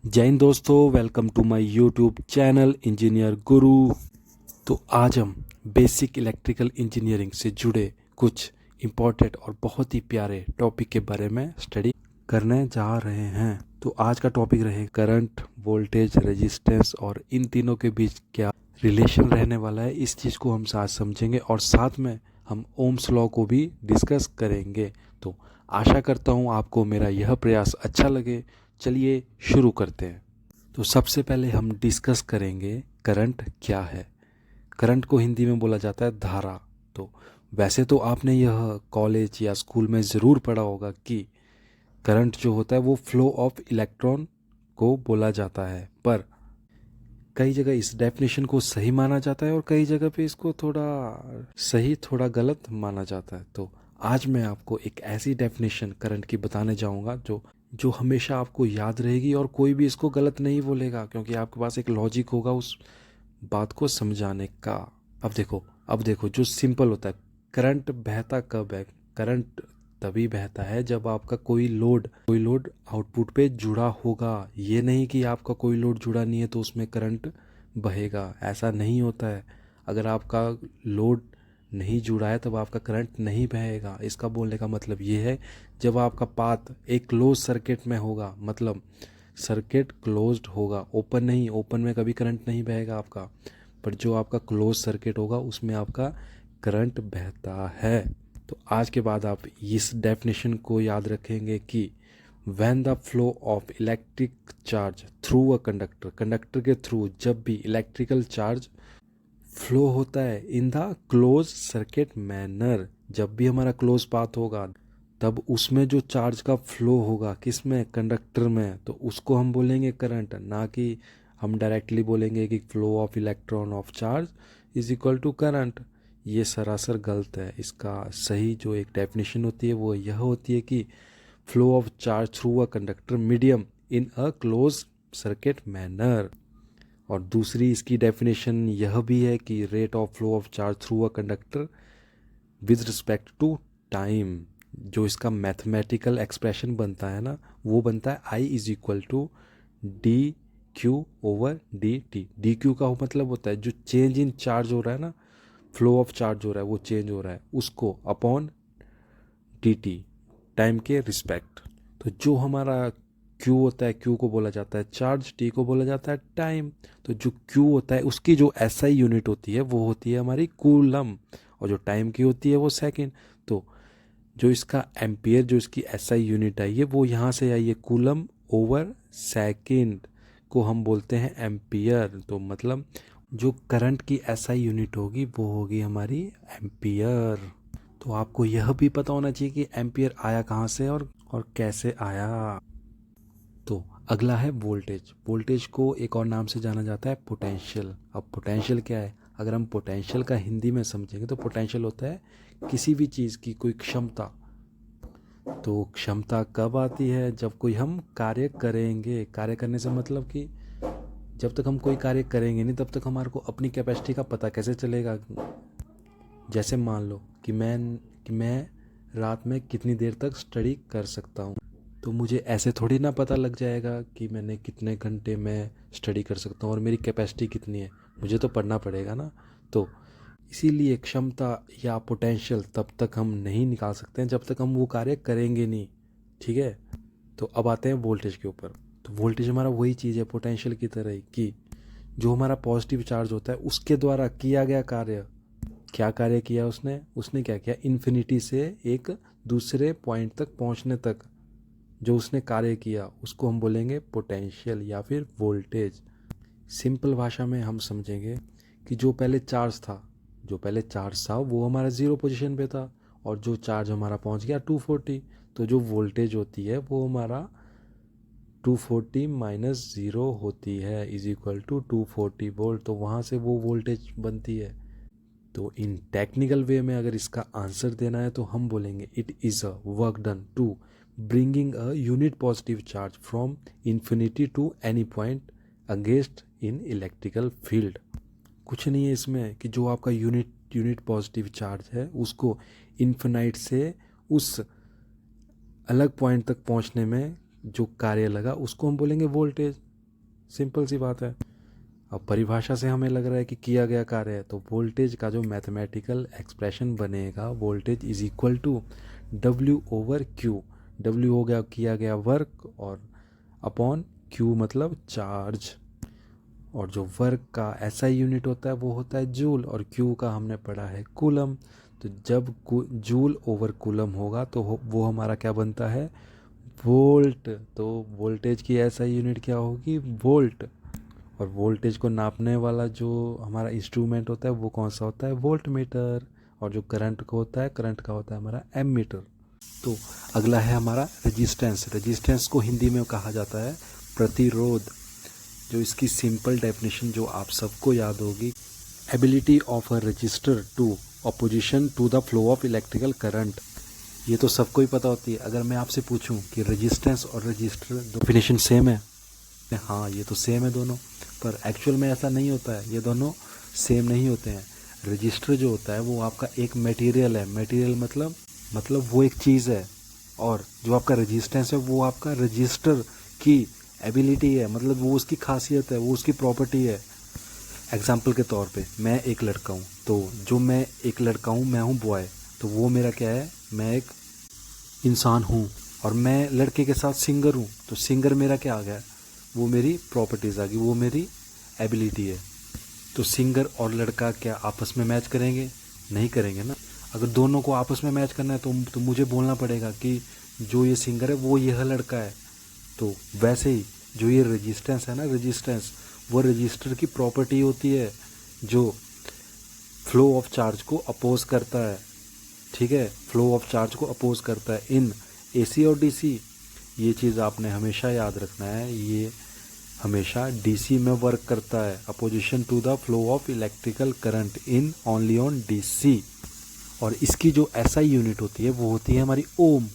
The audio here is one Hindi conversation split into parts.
जय हिंद दोस्तों, welcome to my YouTube channel engineer Guru. तो आज हम बेसिक इलेक्ट्रिकल इंजीनियरिंग से जुड़े कुछ इम्पोर्टेंट और बहुत ही प्यारे टॉपिक के बारे में स्टडी करने जा रहे हैं। तो आज का टॉपिक रहे करंट, वोल्टेज, रेजिस्टेंस और इन तीनों के बीच क्या रिलेशन रहने वाला है, इस चीज़ को हम साथ समझेंगे और साथ में हम ओम्स लॉ को भी डिस्कस करेंगे। तो आशा करता हूँ आपको मेरा यह प्रयास अच्छा लगे। चलिए शुरू करते हैं। तो सबसे पहले हम डिस्कस करेंगे करंट क्या है। करंट को हिंदी में बोला जाता है धारा। तो वैसे तो आपने यह कॉलेज या स्कूल में ज़रूर पढ़ा होगा कि करंट जो होता है वो फ्लो ऑफ इलेक्ट्रॉन को बोला जाता है, पर कई जगह इस डेफिनेशन को सही माना जाता है और कई जगह पे इसको थोड़ा सही थोड़ा गलत माना जाता है। तो आज मैं आपको एक ऐसी डेफिनेशन करंट की बताने जाऊंगा जो जो हमेशा आपको याद रहेगी और कोई भी इसको गलत नहीं बोलेगा, क्योंकि आपके पास एक लॉजिक होगा उस बात को समझाने का। अब देखो जो सिंपल होता है, करंट बहता कब है? करंट तभी बहता है जब आपका कोई लोड आउटपुट पे जुड़ा होगा। ये नहीं कि आपका कोई लोड जुड़ा नहीं है तो उसमें करंट बहेगा, ऐसा नहीं होता है। अगर आपका लोड नहीं जुड़ा है तब आपका करंट नहीं बहेगा। इसका बोलने का मतलब ये है, जब आपका पाथ एक क्लोज सर्किट में होगा, मतलब सर्किट क्लोज्ड होगा, ओपन नहीं, ओपन में कभी करंट नहीं बहेगा आपका, पर जो आपका क्लोज सर्किट होगा उसमें आपका करंट बहता है। तो आज के बाद आप इस डेफिनेशन को याद रखेंगे कि when the flow of electric charge through a conductor, conductor के थ्रू जब भी इलेक्ट्रिकल चार्ज फ्लो होता है in the close circuit manner, जब भी हमारा क्लोज पाथ होगा तब उसमें जो चार्ज का फ्लो होगा किसमें, कंडक्टर में, तो उसको हम बोलेंगे करंट। ना कि हम डायरेक्टली बोलेंगे कि flow of electron of charge is equal to current. ये सरासर गलत है। इसका सही जो एक डेफिनेशन होती है वो यह होती है कि flow of charge through a conductor medium in a close circuit manner. और दूसरी इसकी डेफिनेशन यह भी है कि rate of flow of charge through a conductor with respect to time. जो इसका मैथमेटिकल एक्सप्रेशन बनता है ना, वो बनता है I is equal to D Q over D T. D Q का मतलब होता है जो चेंज इन चार्ज हो रहा है ना, फ्लो ऑफ चार्ज हो रहा है, वो चेंज हो रहा है, उसको अपॉन डी टी, टाइम के रिस्पेक्ट। तो जो हमारा क्यू होता है, क्यू को बोला जाता है चार्ज, टी को बोला जाता है टाइम। तो जो क्यू होता है उसकी जो एसआई यूनिट होती है वो होती है हमारी कूलम, और जो टाइम की होती है वो सेकंड। तो जो इसका एम्पियर, जो इसकी एसआई यूनिट आई है वो यहाँ से आई है, कूलम ओवर सेकंड को हम बोलते हैं एम्पियर। तो मतलब जो करंट की एसआई यूनिट होगी वो होगी हमारी एम्पियर। तो आपको यह भी पता होना चाहिए कि एम्पियर आया कहाँ से और कैसे आया। तो अगला है वोल्टेज। वोल्टेज को एक और नाम से जाना जाता है पोटेंशियल। अब पोटेंशियल क्या है? अगर हम पोटेंशियल का हिंदी में समझेंगे तो पोटेंशियल होता है किसी भी चीज़ की कोई क्षमता। तो क्षमता कब आती है? जब कोई हम कार्य करेंगे। कार्य करने से मतलब कि जब तक हम कोई कार्य करेंगे नहीं तब तक हमारे को अपनी कैपेसिटी का पता कैसे चलेगा। जैसे मान लो कि मैं रात में कितनी देर तक स्टडी कर सकता हूँ, तो मुझे ऐसे थोड़ी ना पता लग जाएगा कि मैंने कितने घंटे में स्टडी कर सकता हूँ और मेरी कैपेसिटी कितनी है। मुझे तो पढ़ना पड़ेगा ना। तो इसीलिए क्षमता या पोटेंशियल तब तक हम नहीं निकाल सकते हैं जब तक हम वो कार्य करेंगे नहीं। ठीक है। तो अब आते हैं वोल्टेज के ऊपर। तो वोल्टेज हमारा वही चीज़ है पोटेंशियल की तरह ही, कि जो हमारा पॉजिटिव चार्ज होता है उसके द्वारा किया गया कार्य। क्या कार्य किया उसने? उसने क्या किया? इन्फिनिटी से एक दूसरे पॉइंट तक पहुंचने तक जो उसने कार्य किया उसको हम बोलेंगे पोटेंशियल या फिर वोल्टेज। सिंपल भाषा में हम समझेंगे कि जो पहले चार्ज था वो हमारा ज़ीरो पोजीशन पे था, और जो चार्ज हमारा पहुंच गया 240, तो जो वोल्टेज होती है वो हमारा 240 माइनस ज़ीरो होती है इज इक्वल टू 240 वोल्ट। तो वहाँ से वो वोल्टेज बनती है। तो इन टेक्निकल वे में अगर इसका आंसर देना है तो हम बोलेंगे it is a work done to bringing a unit positive charge from infinity to any point against in electrical field. कुछ नहीं है इसमें कि जो आपका यूनिट पॉजिटिव चार्ज है उसको इन्फिनाइट से उस अलग पॉइंट तक पहुंचने में जो कार्य लगा उसको हम बोलेंगे वोल्टेज। सिंपल सी बात है। अब परिभाषा से हमें लग रहा है कि किया गया कार्य है, तो वोल्टेज का जो मैथमेटिकल एक्सप्रेशन बनेगा, voltage is equal to W over Q. W हो गया किया गया वर्क, और अपॉन क्यू मतलब चार्ज। और जो वर्क का एसआई यूनिट होता है वो होता है जूल, और क्यू का हमने पढ़ा है कूलम। तो जब जूल ओवर कूलम होगा तो वो हमारा क्या बनता है, वोल्ट। तो वोल्टेज की एसआई यूनिट क्या होगी, वोल्ट। और वोल्टेज को नापने वाला जो हमारा इंस्ट्रूमेंट होता है वो कौन सा होता है, वोल्ट मीटर। और जो करंट को होता है, करंट का होता है हमारा एमीटर। तो अगला है हमारा रेजिस्टेंस। रेजिस्टेंस को हिंदी में कहा जाता है प्रतिरोध। जो इसकी सिंपल डेफिनेशन जो आप सबको याद होगी, ability of a register to opposition to the flow of electrical current. ये तो सबको ही पता होती है। अगर मैं आपसे पूछूं कि रेजिस्टेंस और रजिस्टर डेफिनेशन सेम है, हाँ ये तो सेम है दोनों, पर एक्चुअल में ऐसा नहीं होता है, ये दोनों सेम नहीं होते हैं। रजिस्टर जो होता है वो आपका एक मटेरियल है, मटेरियल मतलब वो एक चीज़ है, और जो आपका रेजिस्टेंस है वो आपका रजिस्टर की एबिलिटी है, मतलब वो उसकी खासियत है, वो उसकी प्रॉपर्टी है। एग्जाम्पल के तौर पे मैं एक लड़का हूँ, तो जो मैं एक लड़का हूँ, मैं हूँ बॉय, तो वो मेरा क्या है, मैं एक इंसान हूँ। और मैं लड़के के साथ सिंगर हूँ, तो सिंगर मेरा क्या आ गया, वो मेरी प्रॉपर्टीज़ आ गई, वो मेरी एबिलिटी है। तो सिंगर और लड़का क्या आपस में मैच करेंगे, नहीं करेंगे ना। अगर दोनों को आपस में मैच करना है तो मुझे बोलना पड़ेगा कि जो ये सिंगर है वो यह लड़का है। तो वैसे ही जो ये रेजिस्टेंस है ना, रेजिस्टेंस वो रजिस्टर की प्रॉपर्टी होती है जो फ्लो ऑफ चार्ज को अपोज करता है। ठीक है, फ्लो ऑफ चार्ज को अपोज करता है इन एसी और डीसी। ये चीज़ आपने हमेशा याद रखना है, ये हमेशा डीसी में वर्क करता है, opposition to the flow of electrical current in only on DC. और इसकी जो एसआई यूनिट होती है वो होती है हमारी ओम।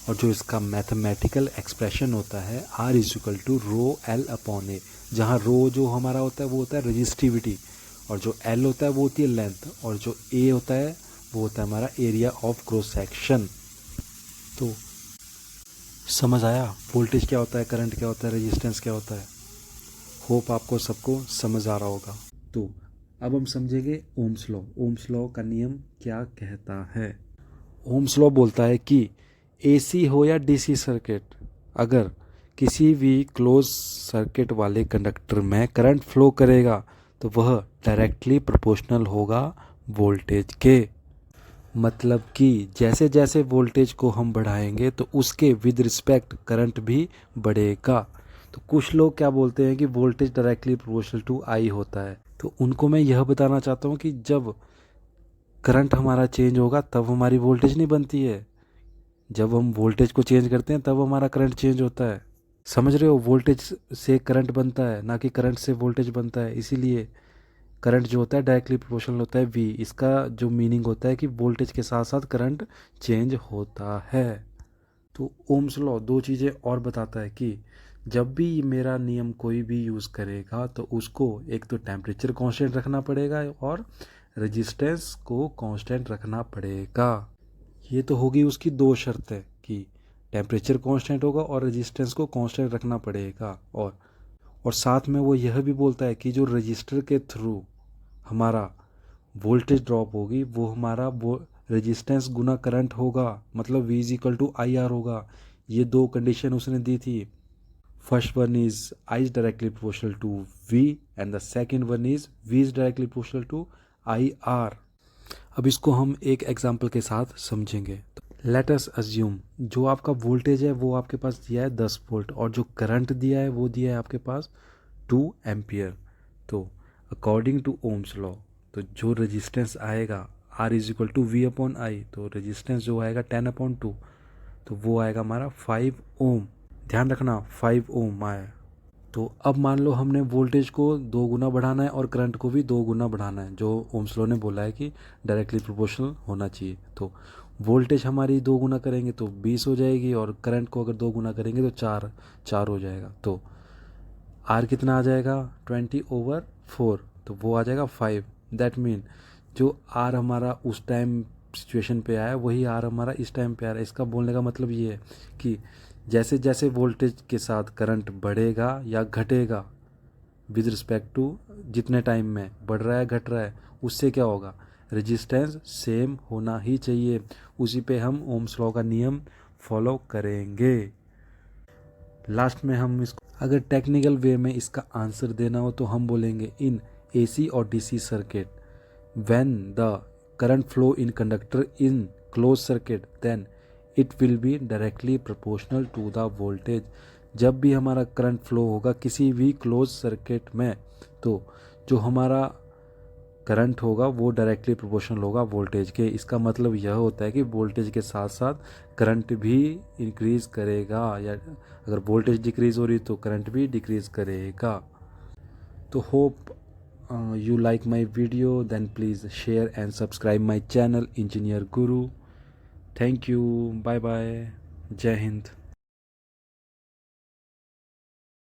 और जो इसका मैथमेटिकल एक्सप्रेशन होता है R is equal to rho L upon A, जहाँ रो जो हमारा होता है वो होता है रजिस्टिविटी, और जो एल होता है वो होती है लेंथ, और जो ए होता है वो होता है हमारा एरिया ऑफ क्रॉस सेक्शन। तो समझ आया वोल्टेज क्या होता है, करंट क्या होता है, रेजिस्टेंस क्या होता है। होप आपको सबको समझ आ रहा होगा। तो अब हम समझेंगे ओम्स लॉ। ओम्स लॉ का नियम क्या कहता है। ओम्स लॉ बोलता है कि एसी हो या डीसी सर्किट, अगर किसी भी क्लोज सर्किट वाले कंडक्टर में करंट फ्लो करेगा तो वह डायरेक्टली प्रोपोर्शनल होगा वोल्टेज के। मतलब कि जैसे जैसे वोल्टेज को हम बढ़ाएंगे तो उसके विद रिस्पेक्ट करंट भी बढ़ेगा। तो कुछ लोग क्या बोलते हैं कि वोल्टेज डायरेक्टली प्रोपोर्शनल टू आई होता है, तो उनको मैं यह बताना चाहता हूँ कि जब करंट हमारा चेंज होगा तब हमारी वोल्टेज नहीं बनती है, जब हम वोल्टेज को चेंज करते हैं तब हमारा करंट चेंज होता है। समझ रहे हो, वोल्टेज से करंट बनता है, ना कि करंट से वोल्टेज बनता है। इसीलिए करंट जो होता है डायरेक्टली प्रोपोर्शनल होता है वी। इसका जो मीनिंग होता है कि वोल्टेज के साथ साथ करंट चेंज होता है। तो ओम्स लॉ दो चीज़ें और बताता है कि जब भी मेरा नियम कोई भी यूज़ करेगा तो उसको एक तो टेम्परेचर कांस्टेंट रखना पड़ेगा और रेजिस्टेंस को कांस्टेंट रखना पड़ेगा। ये तो होगी उसकी दो शर्तें कि टेम्परेचर कांस्टेंट होगा और रेजिस्टेंस को कांस्टेंट रखना पड़ेगा। और साथ में वो यह भी बोलता है कि जो रजिस्टर के थ्रू हमारा वोल्टेज ड्रॉप होगी वो हमारा वो रेजिस्टेंस गुना करंट होगा, मतलब V is equal to I R होगा। ये दो कंडीशन उसने दी थी। First one is I is directly proportional to V and the second one is V is directly proportional to I R. अब इसको हम एक एग्जाम्पल के साथ समझेंगे। लेट अस अज्यूम जो आपका वोल्टेज है वो आपके पास दिया है 10 वोल्ट, और जो करंट दिया है वो दिया है आपके पास 2 एम्पियर। तो अकॉर्डिंग टू ओम्स लॉ तो जो रेजिस्टेंस आएगा R is equal to V upon I, तो रेजिस्टेंस जो आएगा 10/2, तो वो आएगा हमारा 5 ओम। ध्यान रखना 5 ओम आया। तो अब मान लो हमने वोल्टेज को 2 गुना बढ़ाना है और करंट को भी 2 गुना बढ़ाना है, जो ओम्स लॉ ने बोला है कि डायरेक्टली प्रोपोर्शनल होना चाहिए। तो वोल्टेज हमारी 2 गुना करेंगे तो 20 हो जाएगी, और करंट को अगर 2 गुना करेंगे तो 4 हो जाएगा। तो आर कितना आ जाएगा 20/4, तो वो आ जाएगा 5। दैट मीन जो आर हमारा उस टाइम सिचुएशन पे आया वही आर हमारा इस टाइम पे आ रहा है। इसका बोलने का मतलब ये है कि जैसे जैसे वोल्टेज के साथ करंट बढ़ेगा या घटेगा विद रिस्पेक्ट टू जितने टाइम में बढ़ रहा है घट रहा है, उससे क्या होगा, रेजिस्टेंस सेम होना ही चाहिए। उसी पे हम ओम्स लॉ का नियम फॉलो करेंगे। लास्ट में हम इसको अगर टेक्निकल वे में इसका आंसर देना हो तो हम बोलेंगे इन एसी और DC circuit when the current flow in conductor in close circuit then it will be directly proportional to the voltage. जब भी हमारा करंट फ्लो होगा किसी भी क्लोज सर्किट में तो जो हमारा करंट होगा वो डायरेक्टली प्रोपोर्शनल होगा वोल्टेज के। इसका मतलब यह होता है कि वोल्टेज के साथ साथ करंट भी इंक्रीज करेगा, या अगर वोल्टेज डिक्रीज हो रही तो करंट भी डिक्रीज करेगा। तो hope you like my video, then please share and subscribe my channel Engineer Guru. Thank you, bye bye, Jai Hind.